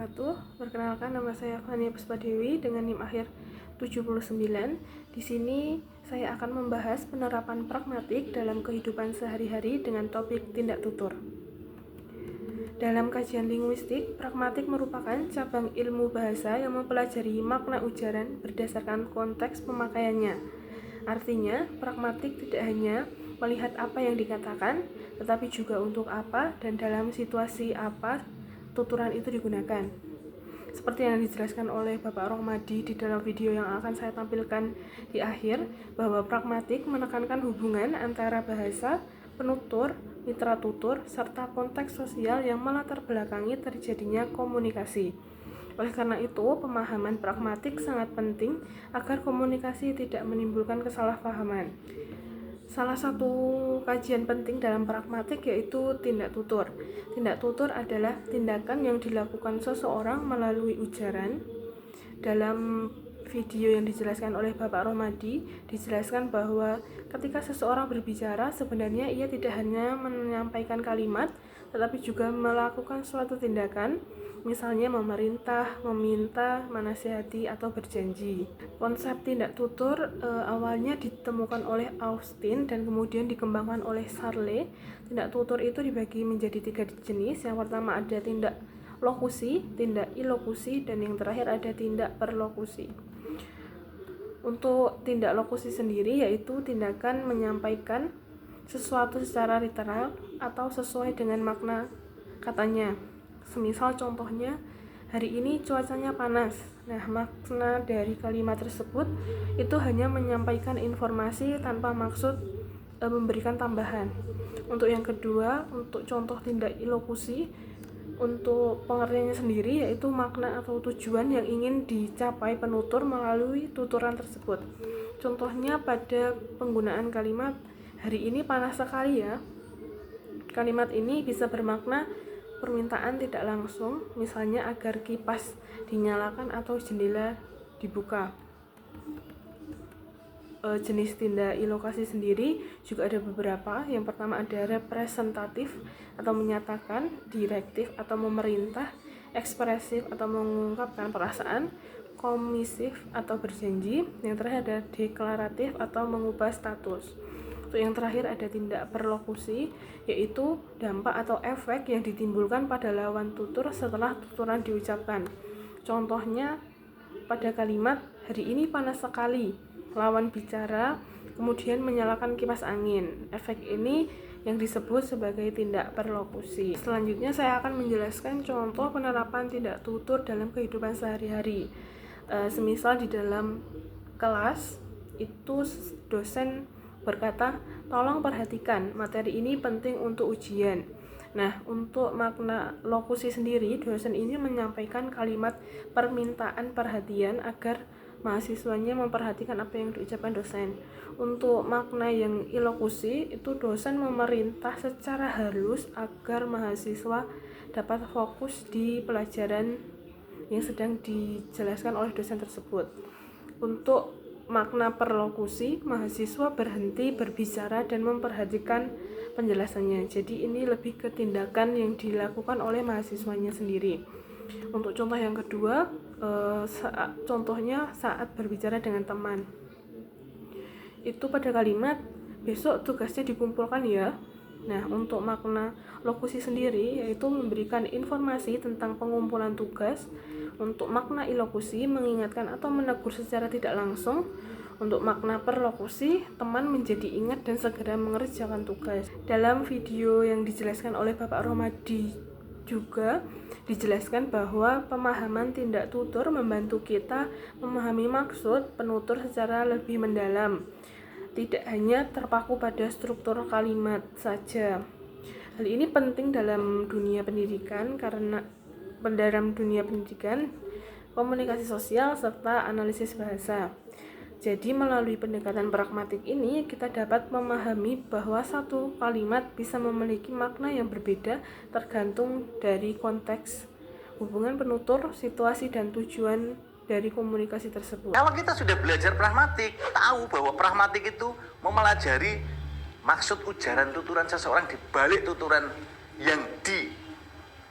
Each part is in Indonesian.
wabarakatuh. Perkenalkan, nama saya Fania Puspadewi dengan NIM akhir 79. Di sini saya akan membahas penerapan pragmatik dalam kehidupan sehari-hari dengan topik tindak tutur. Dalam kajian linguistik, pragmatik merupakan cabang ilmu bahasa yang mempelajari makna ujaran berdasarkan konteks pemakaiannya. Artinya, pragmatik tidak hanya melihat apa yang dikatakan, tetapi juga untuk apa dan dalam situasi apa tuturan itu digunakan. Seperti yang dijelaskan oleh Bapak Rohmadi di dalam video yang akan saya tampilkan di akhir, bahwa pragmatik menekankan hubungan antara bahasa, penutur, mitra tutur, serta konteks sosial yang melatar belakangi terjadinya komunikasi. Oleh karena itu, pemahaman pragmatik sangat penting agar komunikasi tidak menimbulkan kesalahpahaman. Salah satu kajian penting dalam pragmatik yaitu tindak tutur. Tindak tutur adalah tindakan yang dilakukan seseorang melalui ujaran. Dalam video yang dijelaskan oleh Bapak Rohmadi, dijelaskan bahwa ketika seseorang berbicara, sebenarnya ia tidak hanya menyampaikan kalimat, tetapi juga melakukan suatu tindakan, misalnya memerintah, meminta, menasihati, atau berjanji. Konsep tindak tutur awalnya ditemukan oleh Austin dan kemudian dikembangkan oleh Sarle. Tindak tutur itu dibagi menjadi 3 jenis. Yang pertama ada tindak lokusi, tindak ilokusi, dan yang terakhir ada tindak perlokusi. Untuk tindak lokusi sendiri yaitu tindakan menyampaikan sesuatu secara literal atau sesuai dengan makna katanya. Semisal contohnya, hari ini cuacanya panas. Nah, makna dari kalimat tersebut itu hanya menyampaikan informasi tanpa maksud memberikan tambahan. Untuk yang kedua, untuk contoh tindak ilokusi, untuk pengertiannya sendiri yaitu makna atau tujuan yang ingin dicapai penutur melalui tuturan tersebut. Contohnya pada penggunaan kalimat hari ini panas sekali ya. Kalimat ini bisa bermakna permintaan tidak langsung, misalnya agar kipas dinyalakan atau jendela dibuka. Jenis tindak ilokasi sendiri juga ada beberapa. Yang pertama ada representatif atau menyatakan, direktif atau memerintah, ekspresif atau mengungkapkan perasaan, komisif atau berjanji. Yang terakhir ada deklaratif atau mengubah status. Untuk yang terakhir ada tindak perlokusi, yaitu dampak atau efek yang ditimbulkan pada lawan tutur setelah tuturan diucapkan. Contohnya pada kalimat hari ini panas sekali, lawan bicara kemudian menyalakan kipas angin. Efek ini yang disebut sebagai tindak perlokusi. Selanjutnya saya akan menjelaskan contoh penerapan tindak tutur dalam kehidupan sehari-hari. Semisal di dalam kelas itu dosen berkata, tolong perhatikan, materi ini penting untuk ujian. Nah, untuk makna lokusi sendiri, dosen ini menyampaikan kalimat permintaan perhatian agar mahasiswanya memperhatikan apa yang diucapkan dosen. Untuk makna yang ilokusi, itu dosen memerintah secara halus agar mahasiswa dapat fokus di pelajaran yang sedang dijelaskan oleh dosen tersebut. Untuk makna perlokusi, mahasiswa berhenti berbicara dan memperhatikan penjelasannya. Jadi ini lebih ke tindakan yang dilakukan oleh mahasiswanya sendiri. Untuk contoh yang kedua, contohnya saat berbicara dengan teman. Itu pada kalimat, besok tugasnya dikumpulkan ya. Nah, untuk makna lokusi sendiri yaitu memberikan informasi tentang pengumpulan tugas. Untuk makna ilokusi, mengingatkan atau menegur secara tidak langsung. Untuk makna perlokusi, teman menjadi ingat dan segera mengerjakan tugas. Dalam video yang dijelaskan oleh Bapak Rohmadi juga dijelaskan bahwa pemahaman tindak tutur membantu kita memahami maksud penutur secara lebih mendalam, tidak hanya terpaku pada struktur kalimat saja. Hal ini penting dalam dunia pendidikan karena dalam dunia pendidikan, komunikasi sosial, serta analisis bahasa. Jadi melalui pendekatan pragmatik ini kita dapat memahami bahwa satu kalimat bisa memiliki makna yang berbeda tergantung dari konteks, hubungan penutur, situasi, dan tujuan dari komunikasi tersebut. Kalau kita sudah belajar pragmatik, tahu bahwa pragmatik itu mempelajari maksud ujaran tuturan seseorang di balik tuturan yang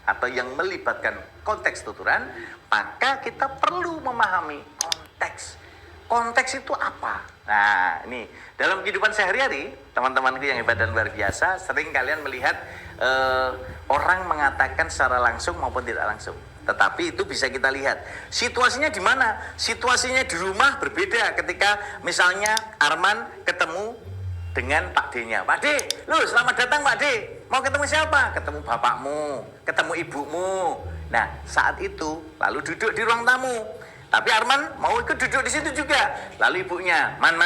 atau yang melibatkan konteks tuturan, maka kita perlu memahami konteks. Konteks itu apa? Nah, ini dalam kehidupan sehari-hari, teman-temanku yang hebat dan luar biasa, sering kalian melihat orang mengatakan secara langsung maupun tidak langsung. Tetapi itu bisa kita lihat situasinya di mana. Situasinya di rumah berbeda ketika misalnya Arman ketemu dengan Pak D-nya. Pak D, lu selamat datang Pak D. Mau ketemu siapa? Ketemu bapakmu, ketemu ibumu. Nah, saat itu lalu duduk di ruang tamu. Tapi Arman mau ikut duduk di situ juga. Lalu ibunya, Man,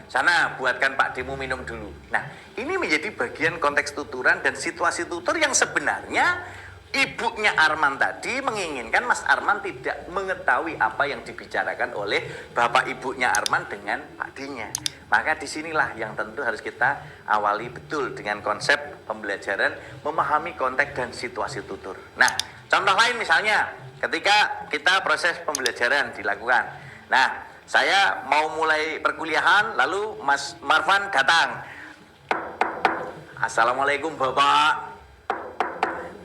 sana buatkan Pak D-mu minum dulu. Nah, ini menjadi bagian konteks tuturan dan situasi tutur yang sebenarnya ibunya Arman tadi menginginkan Mas Arman tidak mengetahui apa yang dibicarakan oleh bapak ibunya Arman dengan Pak D-nya. Maka disinilah yang tentu harus kita awali betul dengan konsep pembelajaran memahami konteks dan situasi tutur. Nah, contoh lain misalnya ketika kita proses pembelajaran dilakukan. Nah, saya mau mulai perkuliahan lalu Mas Marwan datang. Assalamualaikum Bapak.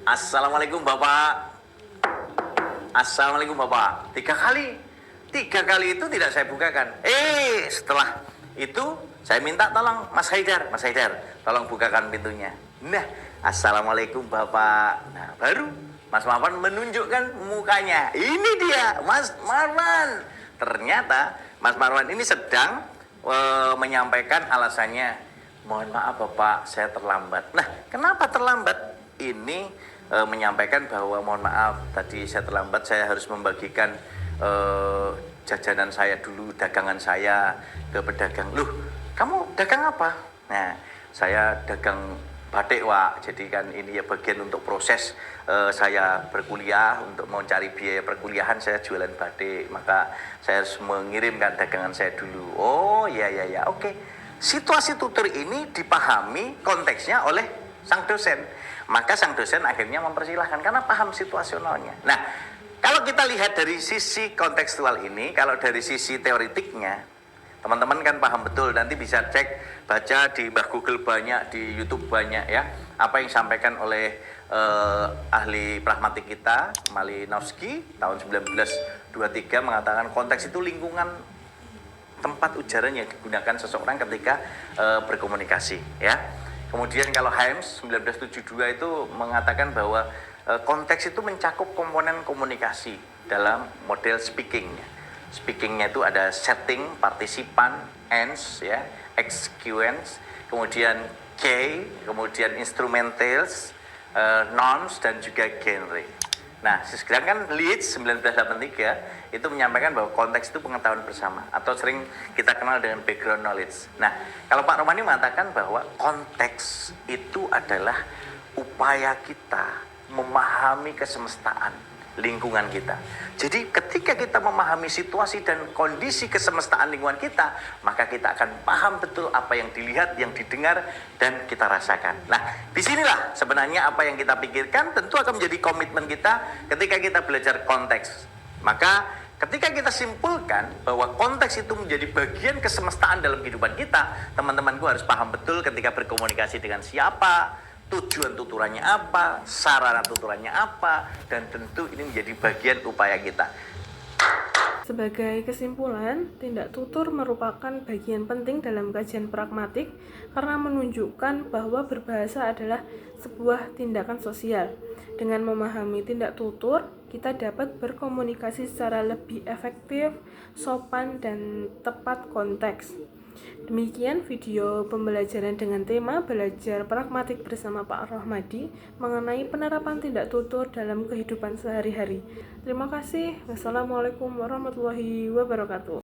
Assalamualaikum Bapak. Assalamualaikum Bapak. 3 kali. 3 kali itu tidak saya bukakan. Setelah itu saya minta tolong Mas Haidar, tolong bukakan pintunya. Nah, Assalamualaikum Bapak. Nah, baru Mas Marwan menunjukkan mukanya. Ini dia Mas Marwan. Ternyata Mas Marwan ini sedang menyampaikan alasannya. Mohon maaf Bapak, saya terlambat. Nah, kenapa terlambat? Ini menyampaikan bahwa mohon maaf tadi saya terlambat, saya harus membagikan jajanan saya dulu, dagangan saya ke pedagang. Loh, kamu dagang apa? Nah, saya dagang batik Wak. Jadi kan ini ya bagian untuk proses saya berkuliah, untuk mencari biaya perkuliahan saya jualan batik, maka saya harus mengirimkan dagangan saya dulu. Oh ya, oke. Situasi tutur ini dipahami konteksnya oleh sang dosen. Maka sang dosen akhirnya mempersilahkan karena paham situasionalnya. Nah, kalau kita lihat dari sisi kontekstual ini, kalau dari sisi teoritiknya, teman-teman kan paham betul. Nanti bisa cek, baca di Mbah Google banyak, di YouTube banyak ya. Apa yang disampaikan oleh ahli pragmatik kita, Malinowski, tahun 1923 mengatakan konteks itu lingkungan tempat ujaran yang digunakan seseorang ketika berkomunikasi ya. Kemudian kalau Himes 1972 itu mengatakan bahwa konteks itu mencakup komponen komunikasi dalam model speakingnya. Speakingnya itu ada setting, partisipan, ends, ya, exequence, kemudian key, kemudian instrumentals, nouns dan juga genre. Nah, sedangkan Leeds 1983 itu menyampaikan bahwa konteks itu pengetahuan bersama atau sering kita kenal dengan background knowledge. Nah, kalau Pak Romani mengatakan bahwa konteks itu adalah upaya kita memahami kesemestaan lingkungan kita. Jadi ketika kita memahami situasi dan kondisi kesemestaan lingkungan kita, maka kita akan paham betul apa yang dilihat, yang didengar, dan kita rasakan. Nah, disinilah sebenarnya apa yang kita pikirkan tentu akan menjadi komitmen kita ketika kita belajar konteks. Maka ketika kita simpulkan bahwa konteks itu menjadi bagian kesemestaan dalam kehidupan kita, teman-temanku harus paham betul ketika berkomunikasi dengan siapa, tujuan tuturannya apa, sarana tuturannya apa, dan tentu ini menjadi bagian upaya kita. Sebagai kesimpulan, tindak tutur merupakan bagian penting dalam kajian pragmatik karena menunjukkan bahwa berbahasa adalah sebuah tindakan sosial. Dengan memahami tindak tutur, kita dapat berkomunikasi secara lebih efektif, sopan, dan tepat konteks. Demikian video pembelajaran dengan tema belajar pragmatik bersama Pak Rohmadi mengenai penerapan tindak tutur dalam kehidupan sehari-hari. Terima kasih. Wassalamualaikum warahmatullahi wabarakatuh.